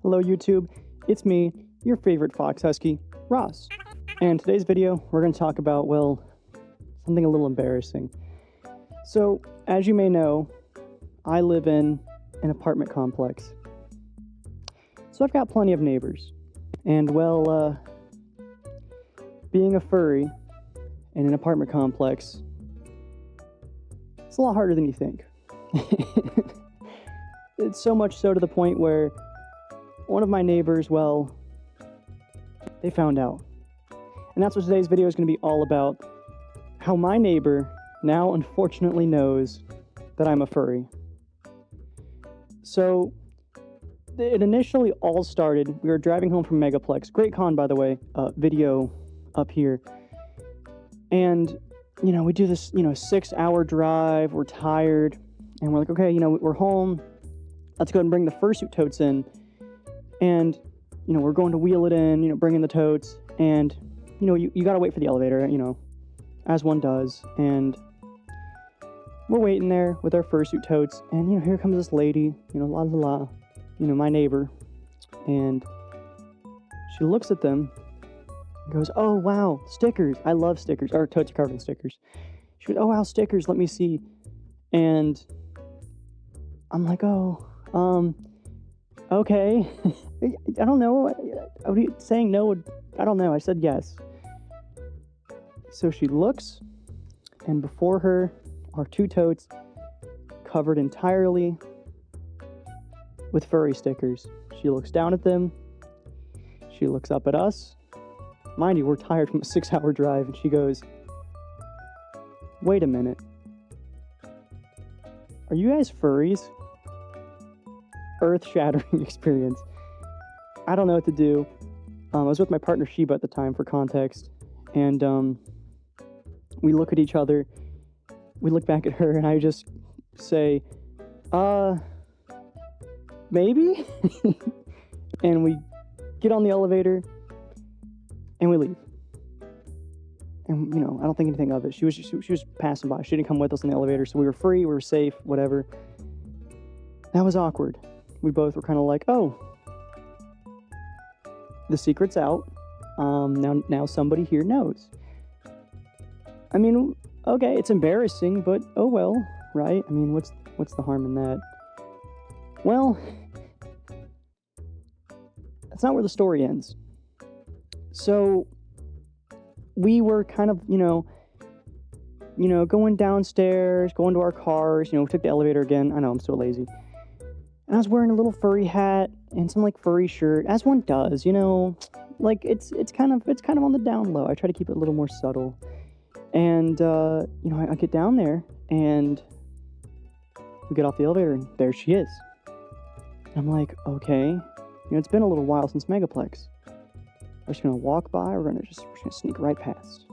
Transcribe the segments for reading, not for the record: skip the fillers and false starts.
Hello YouTube, it's me, your favorite FoxHusky, Ross. And today's video, we're going to talk about, well, something a little embarrassing. So, as you may know, I live in an apartment complex. So I've got plenty of neighbors. And well, being a furry in an apartment complex, it's a lot harder than you think. It's so much so to the point where one of my neighbors, well, they found out. And that's what today's video is going to be all about. How my neighbor now unfortunately knows that I'm a furry. So, it initially all started, we were driving home from Megaplex. Great con, by the way, video up here. And, we do this, 6-hour drive, we're tired, and we're like, okay, we're home. Let's go ahead and bring the fursuit totes in. And, we're going to wheel it in, bring in the totes. And, you got to wait for the elevator, as one does. And we're waiting there with our fursuit totes. And, here comes this lady, la la la, my neighbor. And she looks at them and goes, oh, wow, stickers. I love stickers. Our totes are covered in stickers. She goes, oh, wow, stickers. Let me see. And I'm like, oh, okay. I don't know. Saying no would, I don't know. I said yes. So she looks, and before her are two totes covered entirely with furry stickers. She looks down at them. She looks up at us. Mind you, we're tired from a 6-hour drive, and she goes, wait a minute. Are you guys furries? Earth-shattering experience. I don't know what to do. I was with my partner Sheba at the time, for context, and we look at each other, we look back at her, and I just say, maybe? And we get on the elevator, and we leave. And, I don't think anything of it. She was passing by. She didn't come with us in the elevator, so we were free, we were safe, whatever. That was awkward. We both were kind of like, oh, the secret's out. Now somebody here knows. I mean, okay, it's embarrassing, but oh well, right? I mean, what's the harm in that? Well, that's not where the story ends. So we were kind of, going downstairs, going to our cars. We took the elevator again. I know, I'm so lazy. And I was wearing a little furry hat and some furry shirt, as one does, it's kind of on the down low. I try to keep it a little more subtle. And I get down there and we get off the elevator and there she is. And I'm like, okay, it's been a little while since Megaplex. We're just gonna walk by, we're gonna sneak right past.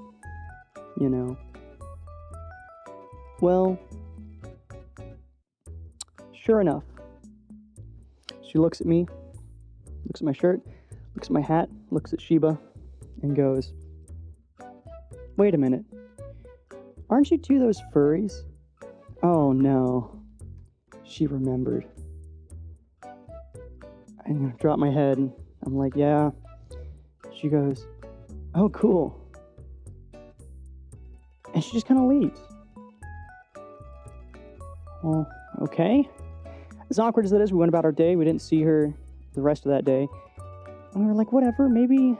Well, sure enough. She looks at me, looks at my shirt, looks at my hat, looks at Sheba, and goes, wait a minute. Aren't you two those furries? Oh no. She remembered. I drop my head, and I'm like, yeah. She goes, oh cool. And she just kind of leaves. Well, okay. As awkward as that is, we went about our day. We didn't see her the rest of that day. And we were like, whatever, maybe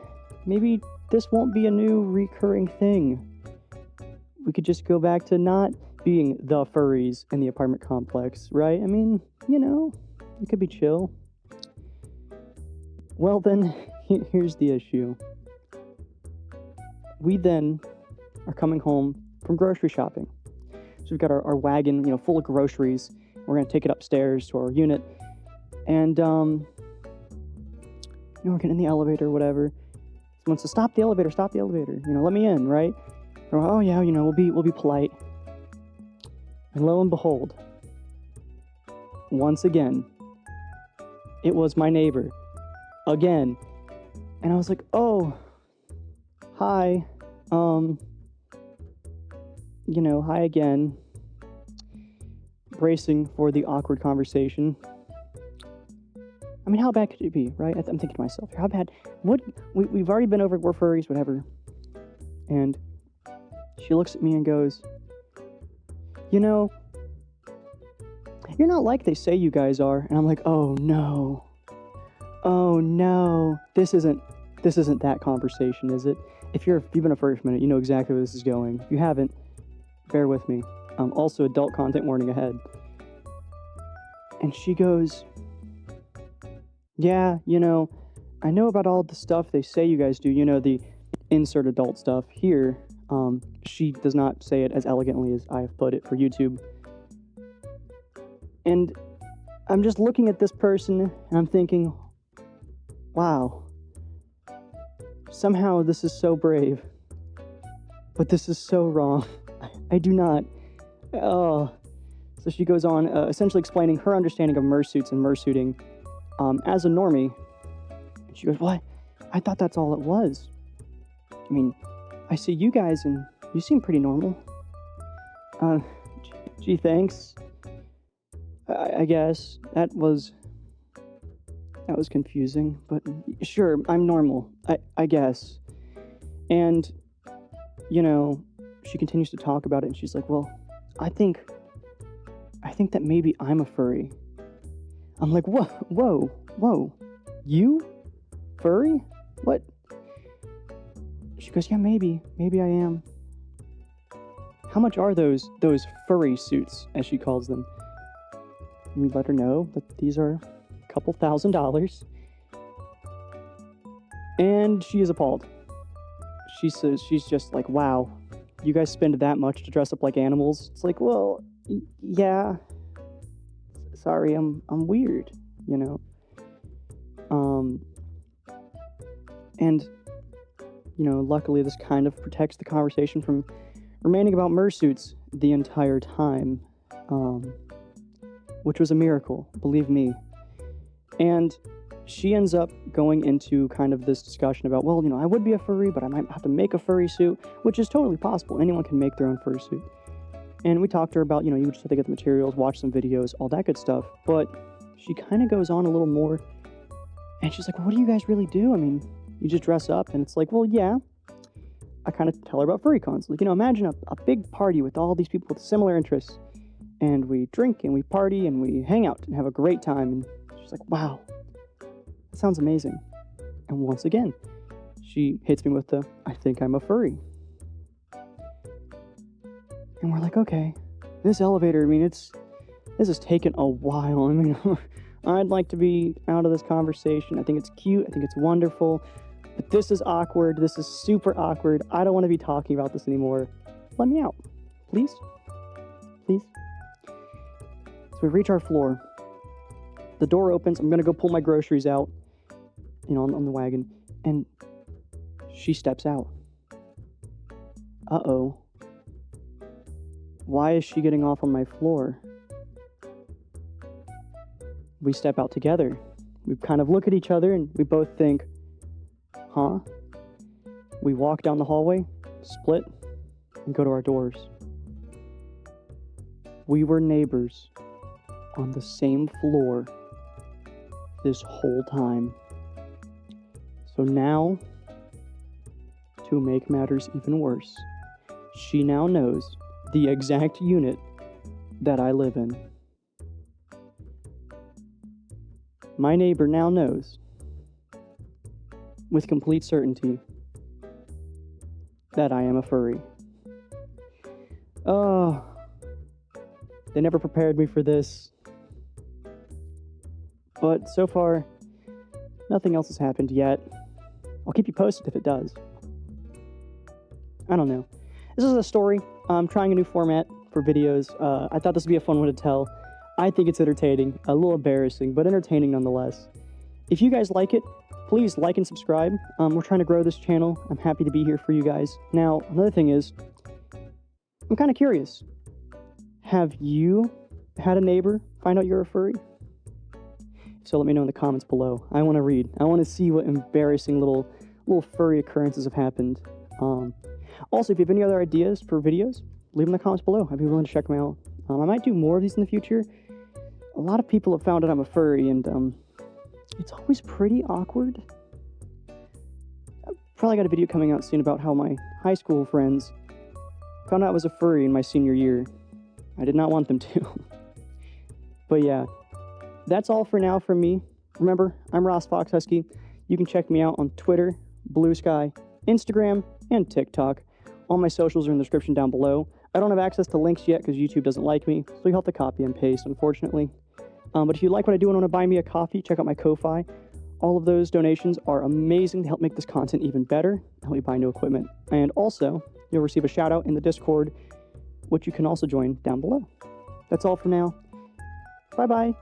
this won't be a new recurring thing. We could just go back to not being the furries in the apartment complex, right? I mean, it could be chill. Well then, here's the issue. We then are coming home from grocery shopping. So we've got our wagon, full of groceries. We're going to take it upstairs to our unit. And, we're getting in the elevator or whatever. Someone says, stop the elevator. Let me in, right? We're like, oh, yeah, we'll be polite. And lo and behold, once again, it was my neighbor. Again. And I was like, oh, hi. Hi again. Bracing for the awkward conversation. I mean, how bad could it be, right? I'm thinking to myself, how bad? What? We've already been over, we're furries, whatever. And she looks at me and goes, you know, you're not like they say you guys are. And I'm like, oh no. Oh no. This isn't that conversation, is it? If you've been a furry for a minute, you know exactly where this is going. If you haven't, bear with me. Also, adult content warning ahead. And she goes, yeah, you know, I know about all the stuff they say you guys do, you know, the insert adult stuff. Here, she does not say it as elegantly as I have put it for YouTube. And I'm just looking at this person and I'm thinking, wow, somehow this is so brave, but this is so wrong. I do not. Oh. So she goes on, essentially explaining her understanding of mersuits and mersuiting as a normie. And she goes, what? I thought that's all it was. I mean, I see you guys and you seem pretty normal. Gee, thanks. I guess that was confusing, but sure, I'm normal, I guess. And, you know, she continues to talk about it, and she's like, well, I think that maybe I'm a furry. I'm like, whoa, you? Furry? What? She goes, yeah, maybe I am. How much are those furry suits, as she calls them? And we let her know that these are a couple $1,000s. And she is appalled. She says, she's just like, wow, you guys spend that much to dress up like animals? It's like, well, yeah. Sorry, I'm weird, you know. And, you know, luckily this kind of protects the conversation from remaining about mersuits the entire time, which was a miracle, believe me. And she ends up going into kind of this discussion about, well, you know, I would be a furry, but I might have to make a furry suit, which is totally possible. Anyone can make their own furry suit. And we talked to her about, you know, you just have to get the materials, watch some videos, all that good stuff. But she kind of goes on a little more, and she's like, well, what do you guys really do? I mean, you just dress up, and it's like, well, yeah. I kind of tell her about furry cons. Like, you know, imagine a big party with all these people with similar interests, and we drink, and we party, and we hang out, and have a great time. And she's like, wow, that sounds amazing. And once again, she hits me with the, I think I'm a furry. And we're like, okay, this elevator, I mean, this has taken a while. I mean, I'd like to be out of this conversation. I think it's cute. I think it's wonderful. But this is awkward. This is super awkward. I don't want to be talking about this anymore. Let me out. Please? Please? So we reach our floor. The door opens. I'm going to go pull my groceries out, you know, on the wagon. And she steps out. Uh-oh. Why is she getting off on my floor? We step out together. We kind of look at each other and we both think, huh? We walk down the hallway, split, and go to our doors. We were neighbors on the same floor this whole time. So now, to make matters even worse, she now knows the exact unit that I live in. My neighbor now knows, with complete certainty, that I am a furry. Oh, they never prepared me for this. But so far, nothing else has happened yet. I'll keep you posted if it does. I don't know. This is a story. I'm trying a new format for videos. I thought this would be a fun one to tell. I think it's entertaining, a little embarrassing, but entertaining nonetheless. If you guys like it, please like and subscribe. We're trying to grow this channel. I'm happy to be here for you guys. Now, another thing is, I'm kind of curious. Have you had a neighbor find out you're a furry? So let me know in the comments below. I want to read. I want to see what embarrassing little furry occurrences have happened. Also, if you have any other ideas for videos, leave them in the comments below. I'd be willing to check them out. I might do more of these in the future. A lot of people have found out I'm a furry, and it's always pretty awkward. Probably got a video coming out soon about how my high school friends found out I was a furry in my senior year. I did not want them to. But yeah, that's all for now from me. Remember, I'm Ross FoxHusky. You can check me out on Twitter, Blue Sky, Instagram, and TikTok. All my socials are in the description down below. I don't have access to links yet because YouTube doesn't like me, so you'll have to copy and paste, unfortunately. But if you like what I do and want to buy me a coffee, check out my Ko-Fi. All of those donations are amazing to help make this content even better, help me buy new equipment. And also, you'll receive a shout out in the Discord, which you can also join down below. That's all for now. Bye-bye.